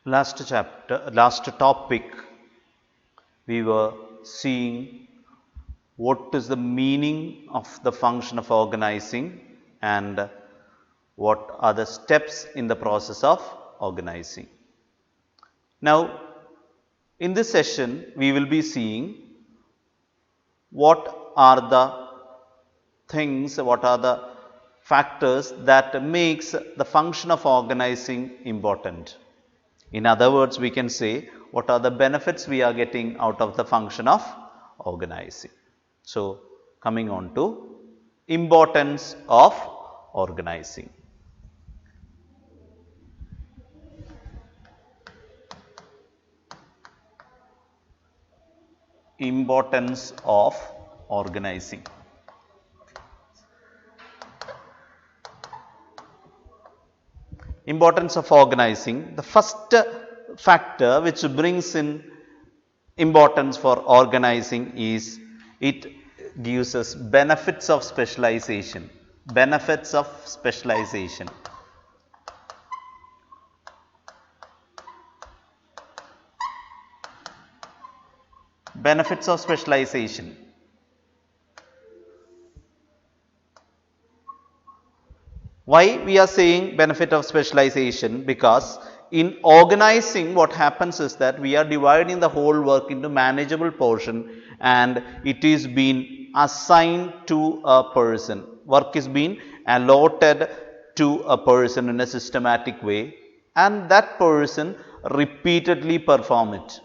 last topic, we were seeing what is the meaning of the function of organizing and what are the steps in the process of organizing. Now, in this session, we will be seeing what are the things, what are the factors that makes the function of organizing important. In other words, we can say what are the benefits we are getting out of the function of organizing. So, coming on to importance of organizing. Importance of organizing. Importance of organizing. The first factor which brings in importance for organizing is it gives us benefits of specialization. Benefits of specialization. Benefits of specialization. Why we are saying benefit of specialization? Because in organizing, what happens is that we are dividing the whole work into manageable portion and it is being assigned to a person. Work is being allotted to a person in a systematic way and that person repeatedly perform it.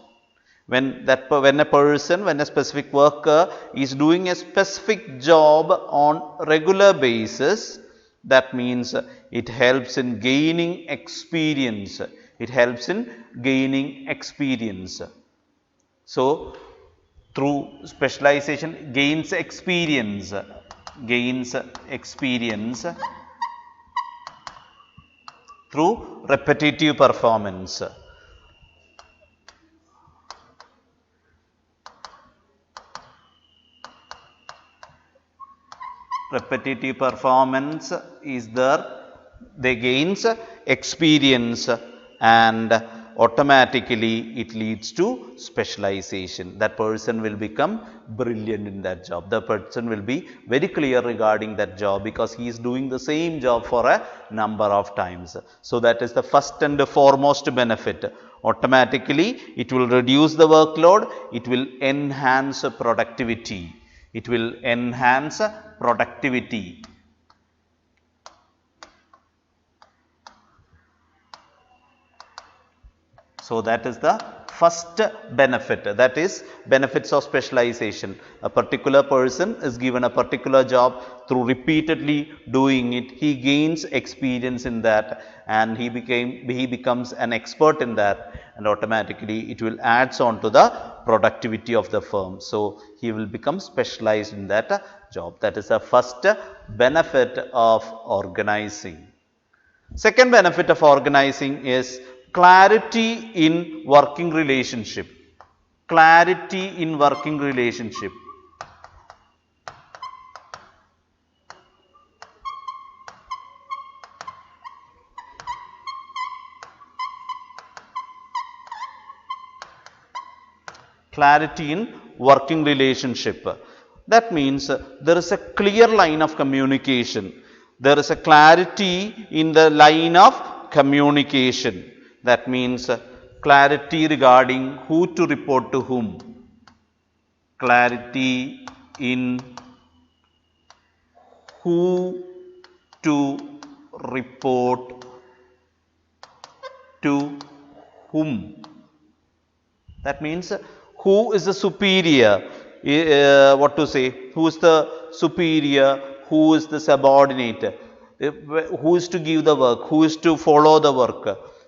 When a specific worker is doing a specific job on regular basis, that means it helps in gaining experience. It helps in gaining experience. So, through specialization gains experience through repetitive performance. Repetitive performance is there, they gains experience and automatically it leads to specialization. That person will become brilliant in that job. The person will be very clear regarding that job because he is doing the same job for a number of times. So, that is the first and foremost benefit. Automatically it will reduce the workload, it will enhance productivity. It will enhance productivity. So, that is the first benefit, that is benefits of specialization. A particular person is given a particular job, through repeatedly doing it, he gains experience in that and he becomes an expert in that and automatically it will adds on to the productivity of the firm. So, he will become specialized in that job. That is the first benefit of organizing. Second benefit of organizing is clarity in working relationship. Clarity in working relationship. Clarity in working relationship. That means there is a clear line of communication. There is a clarity in the line of communication. That means clarity regarding who to report to whom. Clarity in who to report to whom. That means who is the superior, what to say, who is the superior, who is the subordinate, who is to give the work, who is to follow the work,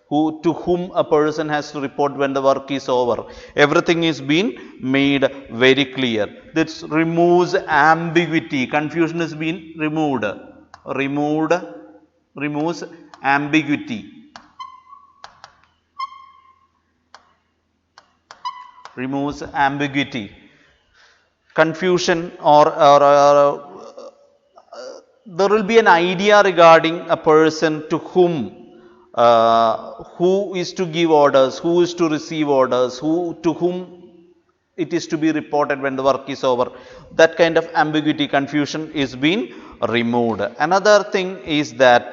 to whom a person has to report when the work is over. Everything is being made very clear. This removes ambiguity. Confusion is being removed. Removes ambiguity. Removes ambiguity. Confusion or there will be an idea regarding a person to whom who is to give orders, who is to receive orders, to whom it is to be reported when the work is over. That kind of ambiguity, confusion is being removed. Another thing is that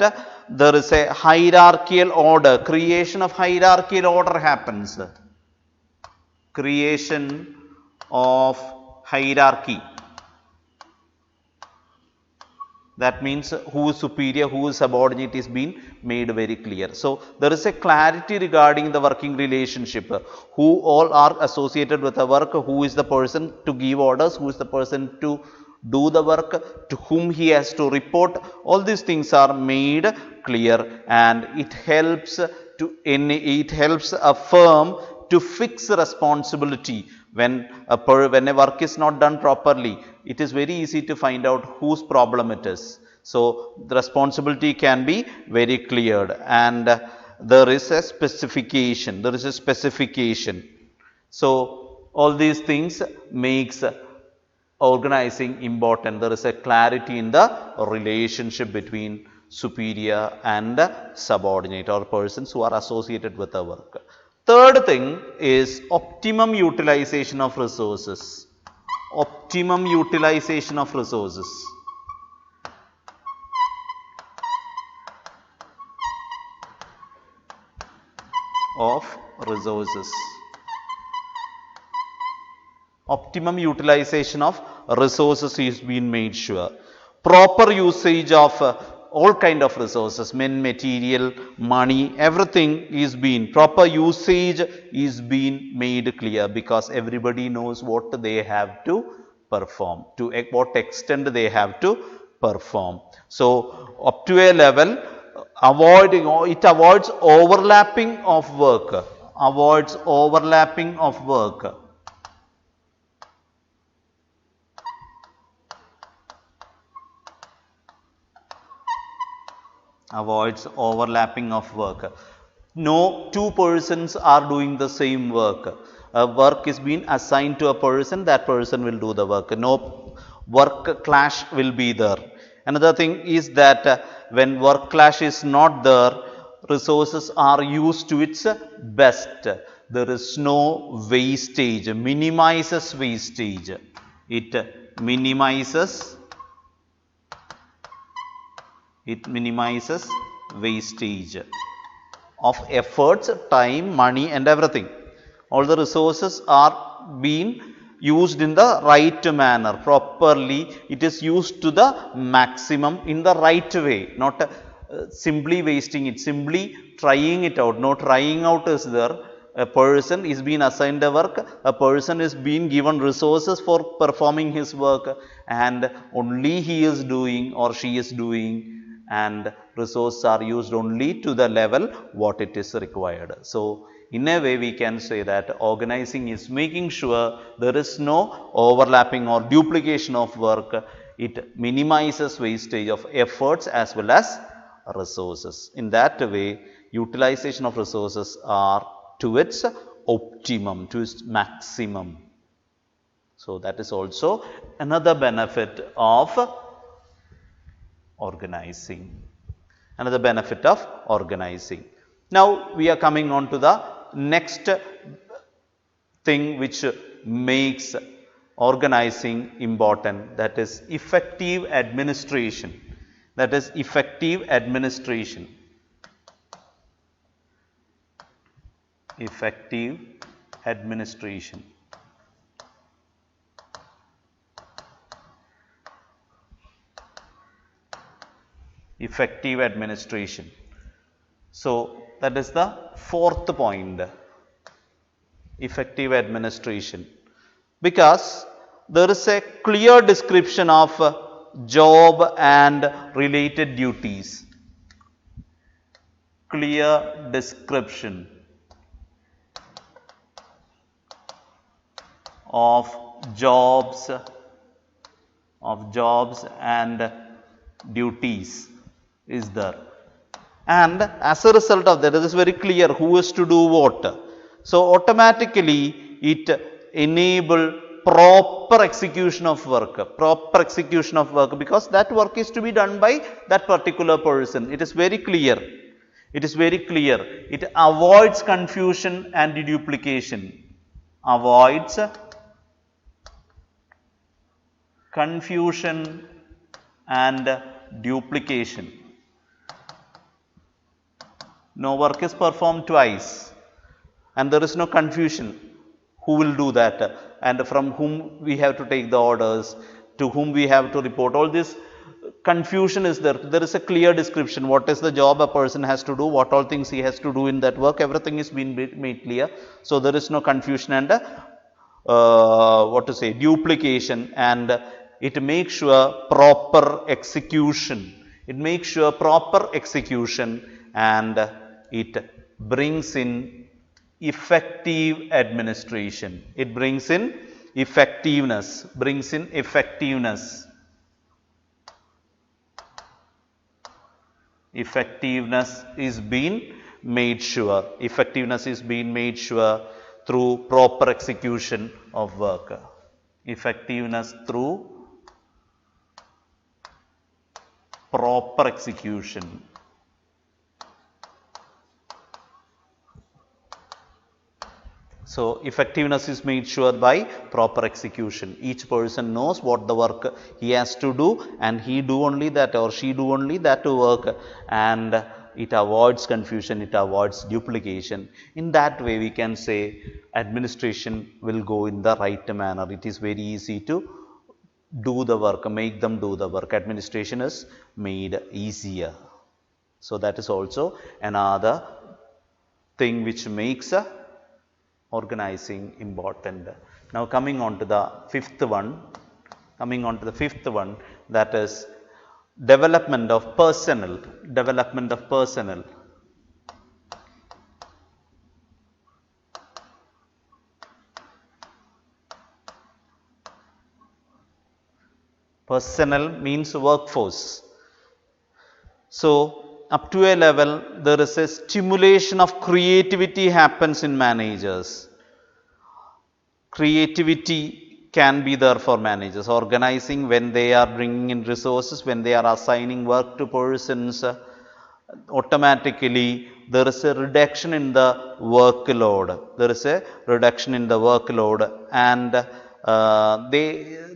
there is a hierarchical order. Creation of hierarchical order happens. Creation of hierarchy. That means who is superior, who is subordinate is being made very clear. So, there is a clarity regarding the working relationship. Who all are associated with the work, who is the person to give orders, who is the person to do the work, to whom he has to report. All these things are made clear, and it helps a firm to fix responsibility. When a work is not done properly, it is very easy to find out whose problem it is. So, the responsibility can be very cleared, and there is a specification. So, all these things makes organizing important. There is a clarity in the relationship between superior and subordinate, or persons who are associated with the work. Third thing is optimum utilization of resources. Optimum utilization of resources. Optimum utilization of resources is being made sure. Proper usage of all kind of resources, men, material, money, everything is being, proper usage is being made clear, because everybody knows what they have to perform, to what extent they have to perform. So, up to a level, it avoids overlapping of work, avoids overlapping of work. Avoids overlapping of work. No two persons are doing the same work. A work is being assigned to a person, that person will do the work. No work clash will be there. Another thing is that when work clash is not there, resources are used to its best. There is no wastage, minimizes wastage. It minimizes wastage of efforts, time, money and everything. All the resources are being used in the right manner, properly. It is used to the maximum in the right way, not simply wasting it, simply trying it out. No trying out is there. A person is being assigned a work, a person is being given resources for performing his work, and only he is doing or she is doing, and resources are used only to the level what it is required. So, in a way we can say that organizing is making sure there is no overlapping or duplication of work. It minimizes wastage of efforts as well as resources. In that way, utilization of resources are to its optimum, to its maximum. So, that is also another benefit of organizing. Another benefit of organizing. Now, we are coming on to the next thing which makes organizing important, that is effective administration. That is effective administration. Effective administration. Effective administration. So, that is the fourth point, effective administration, because there is a clear description of job and related duties. Clear description of jobs and duties is there, and as a result of that, it is very clear who is to do what. So, automatically it enable proper execution of work, because that work is to be done by that particular person. It is very clear. It is very clear. It avoids confusion and duplication. Avoids confusion and duplication. No work is performed twice and there is no confusion. Who will do that and from whom we have to take the orders, to whom we have to report. All this confusion is there. There is a clear description. What is the job a person has to do, what all things he has to do in that work, everything is been made clear. So, there is no confusion and duplication, and it makes sure proper execution. It makes sure proper execution and it brings in effective administration. It brings in effectiveness, Effectiveness is being made sure. Effectiveness is being made sure through proper execution of work. Effectiveness through proper execution. So, effectiveness is made sure by proper execution. Each person knows what the work he has to do and he do only that or she do only that work, and it avoids confusion, it avoids duplication. In that way we can say administration will go in the right manner. It is very easy to do the work, make them do the work. Administration is made easier. So, that is also another thing which makes organizing important. Now, coming on to the fifth one, that is development of personnel. Personnel means workforce. So, up to a level there is a stimulation of creativity happens in managers. Creativity can be there for managers. Organizing, when they are bringing in resources, when they are assigning work to persons, automatically there is a reduction in the workload. And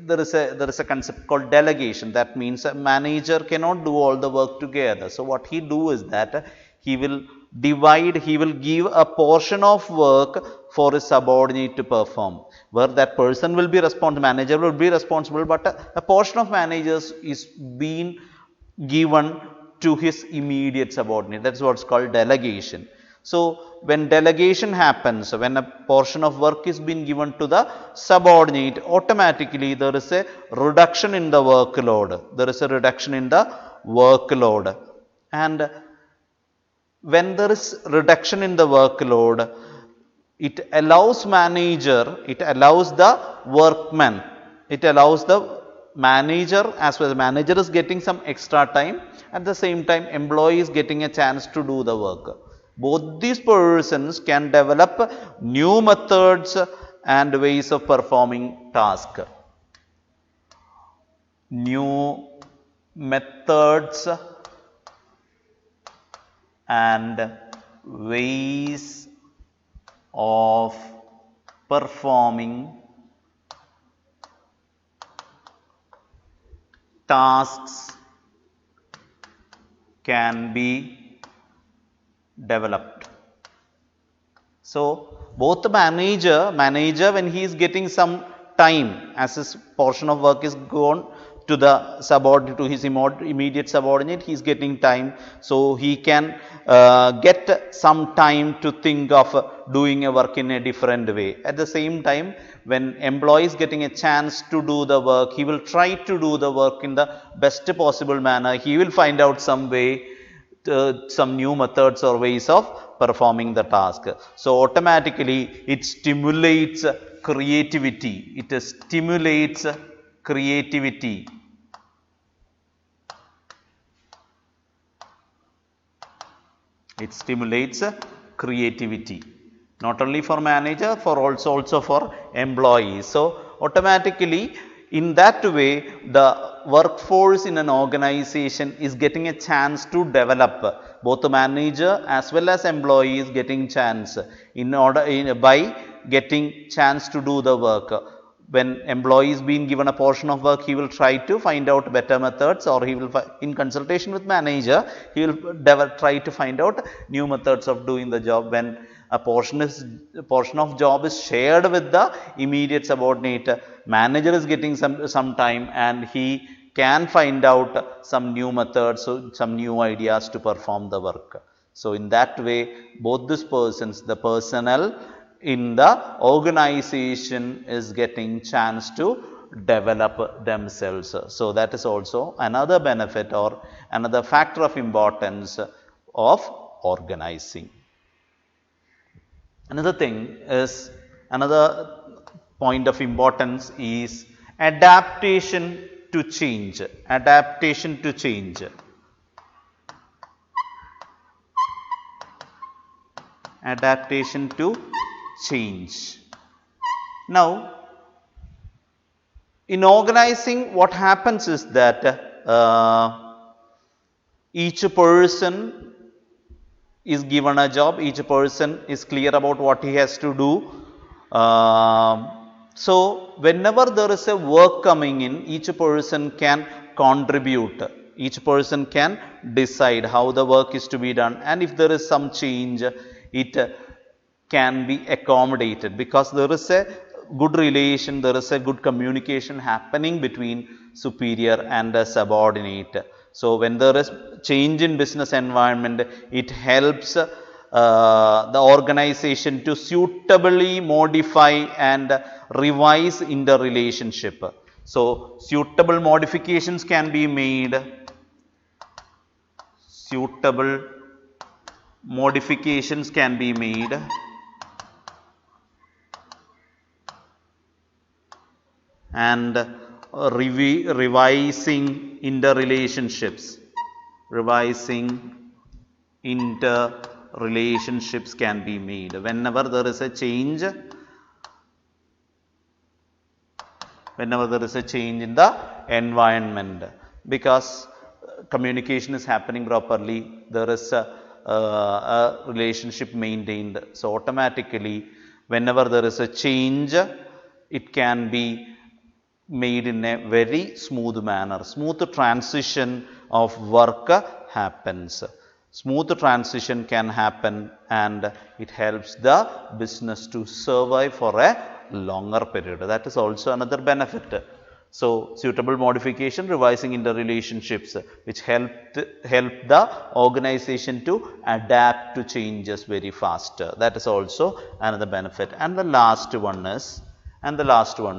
there is a concept called delegation. That means a manager cannot do all the work together. So, what he do is that he will divide, he will give a portion of work for his subordinate to perform, where that person will be responsible, manager will be responsible, but a portion of managers is being given to his immediate subordinate. That is what is called delegation. So, when delegation happens, when a portion of work is being given to the subordinate, automatically there is a reduction in the workload. And when there is reduction in the workload, it allows the workman, it allows the manager, as well as manager is getting some extra time, at the same time employee is getting a chance to do the work. Both these persons can develop new methods and ways of performing task. New methods and ways of performing tasks can be developed. So, both the manager when he is getting some time, as his portion of work is gone to the subordinate, to his immediate subordinate, he is getting time. So, he can get some time to think of doing a work in a different way. At the same time, when employee is getting a chance to do the work, he will try to do the work in the best possible manner. He will find out some way, some new methods or ways of performing the task. So, automatically it stimulates creativity. It stimulates creativity. It stimulates creativity, not only for manager, for also for employees. So, automatically in that way the workforce in an organization is getting a chance to develop. Both the manager as well as employee is getting chance by getting chance to do the work. When employee is being given a portion of work, he will try to find out better methods, or he will, in consultation with manager, he will try to find out new methods of doing the job. When a portion of job is shared with the immediate subordinate, manager is getting some time, and he can find out some new methods, some new ideas to perform the work. So in that way, both these persons, the personnel in the organization is getting chance to develop themselves. So that is also another benefit or another factor of importance of organizing. Another point of importance is adaptation to change. Adaptation to change. Adaptation to change. Now, in organizing, what happens is that each person is given a job, each person is clear about what he has to do. So, whenever there is a work coming in, each person can contribute. Each person can decide how the work is to be done, and if there is some change, it can be accommodated, because there is a good relation, there is a good communication happening between superior and a subordinate. So when there is change in business environment, it helps the organization to suitably modify and revise in the relationship. So suitable modifications can be made. Suitable modifications can be made. And revising interrelationships. Revising interrelationships can be made. Whenever there is a change, in the environment, because communication is happening properly, there is a relationship maintained. So automatically, whenever there is a change, it can be made in a very smooth manner. Smooth transition of work happens. Smooth transition can happen, and it helps the business to survive for a longer period. That is also another benefit. So suitable modification, revising interrelationships, which help the organization to adapt to changes very fast. That is also another benefit. And the last one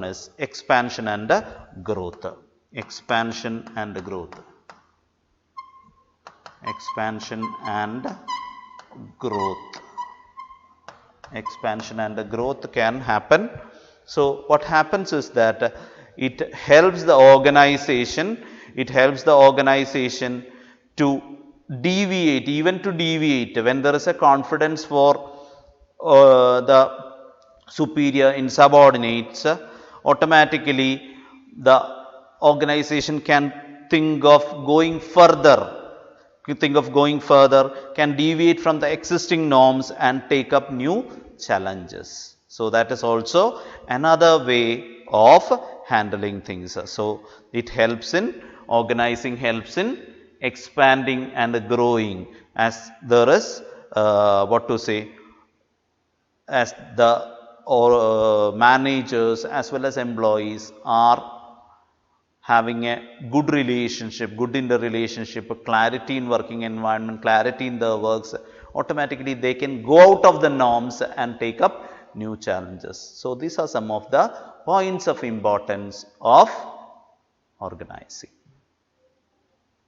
is expansion and growth. Expansion and growth. Expansion and growth. Expansion and growth can happen. So what happens is that it helps the organization to deviate when there is a confidence for the superior in subordinates. Automatically the organization can think of going further, can deviate from the existing norms and take up new challenges. So that is also another way of handling things. So it helps in organizing, helps in expanding and growing, as there is as the managers as well as employees are having a good relationship, good interrelationship, clarity in working environment, clarity in their works, automatically they can go out of the norms and take up new challenges. So these are some of the points of importance of organizing.